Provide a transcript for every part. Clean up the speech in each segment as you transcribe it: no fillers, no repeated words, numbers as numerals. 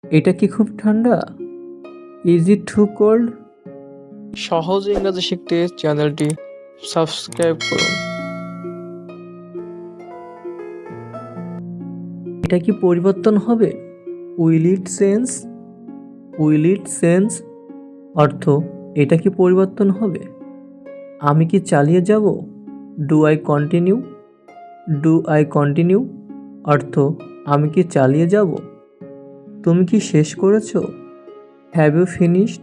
এটা কি খুব ঠান্ডা? Is it too cold? সহজ ইংরেজি শিখতে চ্যানেলটি সাবস্ক্রাইব করুন। এটা কি পরিবর্তন হবে? Will it change? Will it change অর্থ এটা কি পরিবর্তন হবে? আমি কি চালিয়ে যাব? Do I continue? Do I continue অর্থ আমি কি চালিয়ে যাব? তুমি কি শেষ করেছো? Have you finished?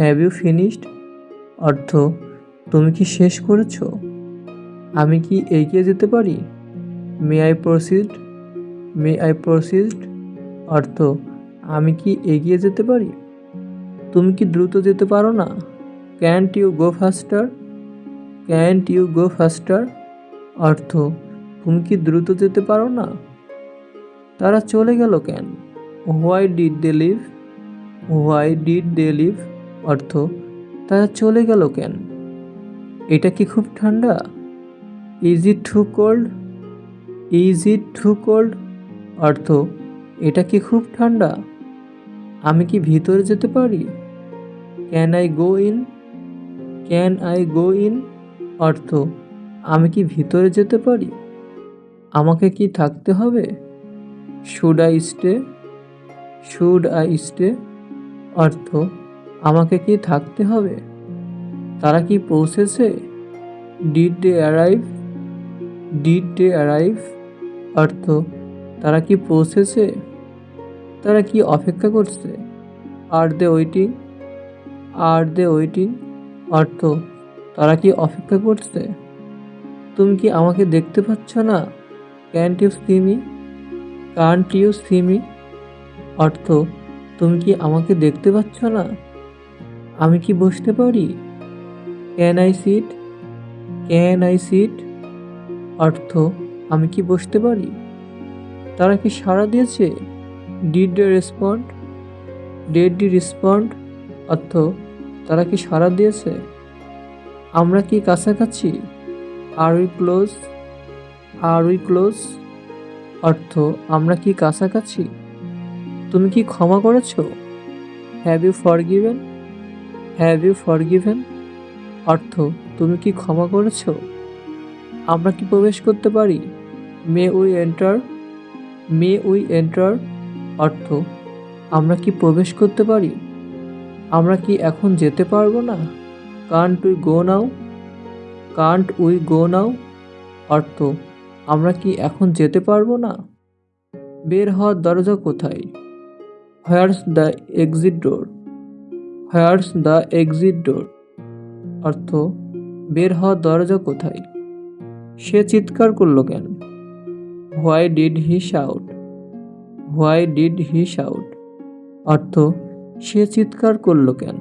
Have you finished অর্থ তুমি কি শেষ করেছো? আমি কি এগিয়ে যেতে পারি? May I proceed? May I proceed অর্থ আমি কি এগিয়ে যেতে পারি? তুমি কি দ্রুত যেতে পারো না? Can't you go faster? Can't you go faster অর্থ তুমি কি দ্রুত যেতে পারো না? তারা চলে গেল কেন? Why did they leave? Why did they leave অর্থ তারা চলে গেল কেন? এটা কি খুব ঠান্ডা? Is it too cold? Is it too cold অর্থ এটা কি খুব ঠান্ডা? আমি কি ভিতরে যেতে পারি? Can I go in? Can I go in অর্থ আমি কি ভিতরে যেতে পারি? আমাকে কি থাকতে হবে? Should I stay? Should I stay অর্থ আমাকে কি থাকতে হবে? তারা কি পৌঁছেছে? Did they arrive? Did they arrive অর্থ তারা কি পৌঁছেছে? তারা কি অপেক্ষা করছে? আর দে ওয়েটিং? আর দে ওয়েটিং অর্থ তারা কি অপেক্ষা করছে? তুমি কি আমাকে দেখতে পাচ্ছ না? Can't you see me? Can't you see me অর্থ তুমি কি আমাকে দেখতে পাচ্ছ না? আমি কি বসতে পারি? Can I sit? Can I sit অর্থ আমি কি বসতে পারি? তারা কি সাড়া দিয়েছে? Did they respond? Did they respond অর্থ তারা কি সাড়া দিয়েছে? আমরা কি কাছাকাছি? Are we close? Are we close অর্থ আমরা কি কাছাকাছি? তুমি কি ক্ষমা করেছো? Have you forgiven? Have you forgiven অর্থ তুমি কি ক্ষমা করেছো? আমরা কি প্রবেশ করতে পারি? মে we enter? May we enter অর্থ আমরা কি প্রবেশ করতে পারি? আমরা কি এখন যেতে পারবো না? Can't we go now? Can't we go now অর্থ আমরা কি এখন যেতে পারবো না? বের হওয়ার দরজা কোথায়? Where's the exit door? Where's the exit door অর্থ বের হওয়ার দরজা কোথায়? সে চিৎকার করলো কেন? Why did he shout? Why did he shout অর্থ সে চিৎকার করলো কেন?